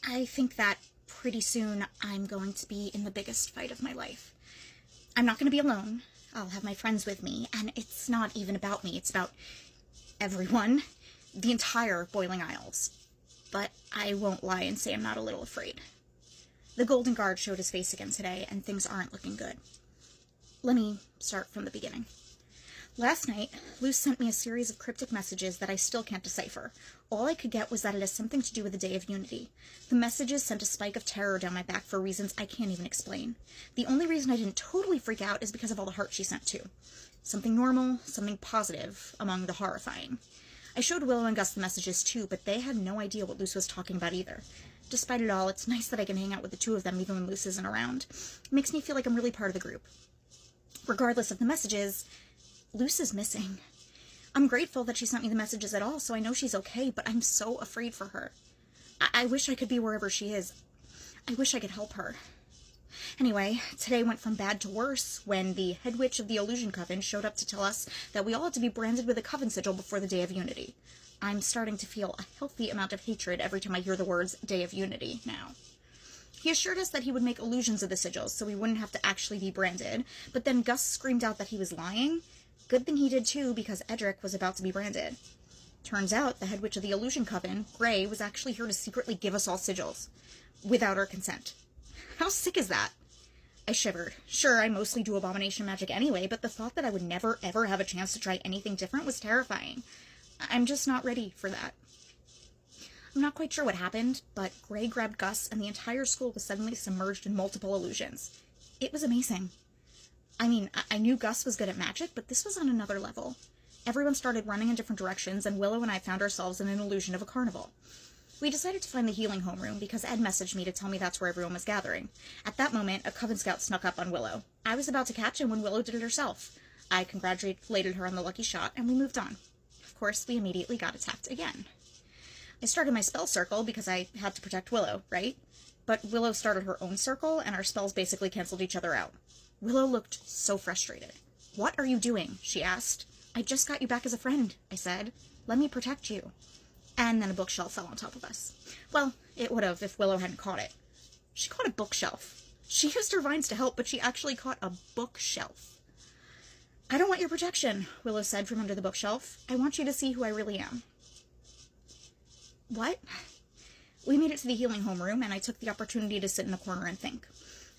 I think that pretty soon I'm going to be in the biggest fight of my life. I'm not going to be alone. I'll have my friends with me, and it's not even about me. It's about everyone, the entire Boiling Isles. But I won't lie and say I'm not a little afraid. The Golden Guard showed his face again today, and things aren't looking good. Let me start from the beginning. Last night, Luce sent me a series of cryptic messages that I still can't decipher. All I could get was that it has something to do with the Day of Unity. The messages sent a spike of terror down my back for reasons I can't even explain. The only reason I didn't totally freak out is because of all the heart she sent too. Something normal, something positive, among the horrifying. I showed Willow and Gus the messages too, but they had no idea what Luce was talking about either. Despite it all, it's nice that I can hang out with the two of them even when Luce isn't around. It makes me feel like I'm really part of the group. Regardless of the messages, Luce is missing. I'm grateful that she sent me the messages at all, so I know she's okay, but I'm so afraid for her. I wish I could be wherever she is. I wish I could help her. Anyway, today went from bad to worse when the head witch of the Illusion Coven showed up to tell us that we all had to be branded with a coven sigil before the Day of Unity. I'm starting to feel a healthy amount of hatred every time I hear the words Day of Unity now. He assured us that he would make illusions of the sigils so we wouldn't have to actually be branded, but then Gus screamed out that he was lying. Good thing he did too, because Edric was about to be branded. Turns out the head witch of the Illusion Coven, Gray, was actually here to secretly give us all sigils. Without our consent. How sick is that? I shivered. Sure, I mostly do abomination magic anyway, but the thought that I would never ever have a chance to try anything different was terrifying. I'm just not ready for that. I'm not quite sure what happened, but Gray grabbed Gus and the entire school was suddenly submerged in multiple illusions. It was amazing. I mean, I knew Gus was good at magic, but this was on another level. Everyone started running in different directions, and Willow and I found ourselves in an illusion of a carnival. We decided to find the healing homeroom because Ed messaged me to tell me that's where everyone was gathering. At that moment, a Coven Scout snuck up on Willow. I was about to catch him when Willow did it herself. I congratulated her on the lucky shot, and we moved on. Of course, we immediately got attacked again. I started my spell circle because I had to protect Willow, right? But Willow started her own circle, and our spells basically canceled each other out. Willow looked so frustrated. "What are you doing?" she asked. "I just got you back as a friend," I said. "Let me protect you." And then a bookshelf fell on top of us. Well, it would have if Willow hadn't caught it. She caught a bookshelf. She used her vines to help, but she actually caught a bookshelf. "I don't want your protection," Willow said from under the bookshelf. "I want you to see who I really am." What? We made it to the healing homeroom, and I took the opportunity to sit in the corner and think.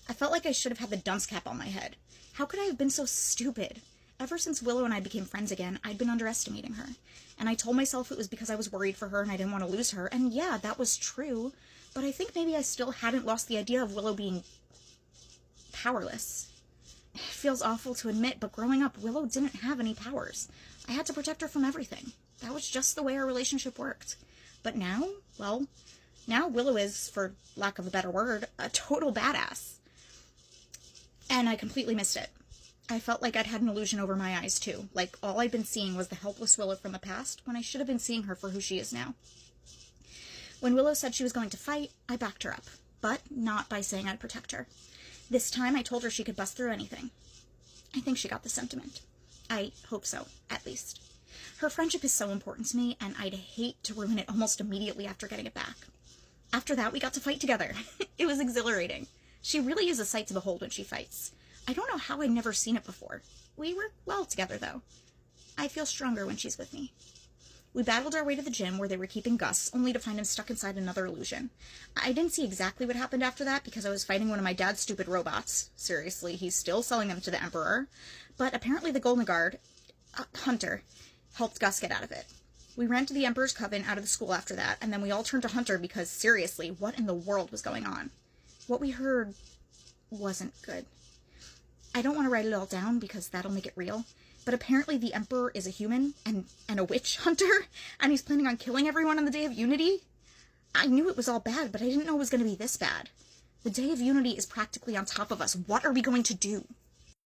I felt like I should have had the dunce cap on my head. How could I have been so stupid? Ever since Willow and I became friends again, I'd been underestimating her. And I told myself it was because I was worried for her and I didn't want to lose her. And yeah, that was true. But I think maybe I still hadn't lost the idea of Willow being powerless. It feels awful to admit, but growing up, Willow didn't have any powers. I had to protect her from everything. That was just the way our relationship worked. But now, well, now Willow is, for lack of a better word, a total badass. And I completely missed it. I felt like I'd had an illusion over my eyes, too. Like, all I'd been seeing was the helpless Willow from the past, when I should have been seeing her for who she is now. When Willow said she was going to fight, I backed her up. But not by saying I'd protect her. This time, I told her she could bust through anything. I think she got the sentiment. I hope so, at least. Her friendship is so important to me, and I'd hate to ruin it almost immediately after getting it back. After that, we got to fight together. It was exhilarating. She really is a sight to behold when she fights. I don't know how I'd never seen it before. We work well together, though. I feel stronger when she's with me. We battled our way to the gym where they were keeping Gus, only to find him stuck inside another illusion. I didn't see exactly what happened after that because I was fighting one of my dad's stupid robots. Seriously, he's still selling them to the Emperor. But apparently the Golden Guard, Hunter, helped Gus get out of it. We ran to the Emperor's Coven out of the school after that, and then we all turned to Hunter because, seriously, what in the world was going on? What we heard wasn't good. I don't want to write it all down because that'll make it real, but apparently the Emperor is a human and a witch hunter, and he's planning on killing everyone on the Day of Unity? I knew it was all bad, but I didn't know it was going to be this bad. The Day of Unity is practically on top of us. What are we going to do?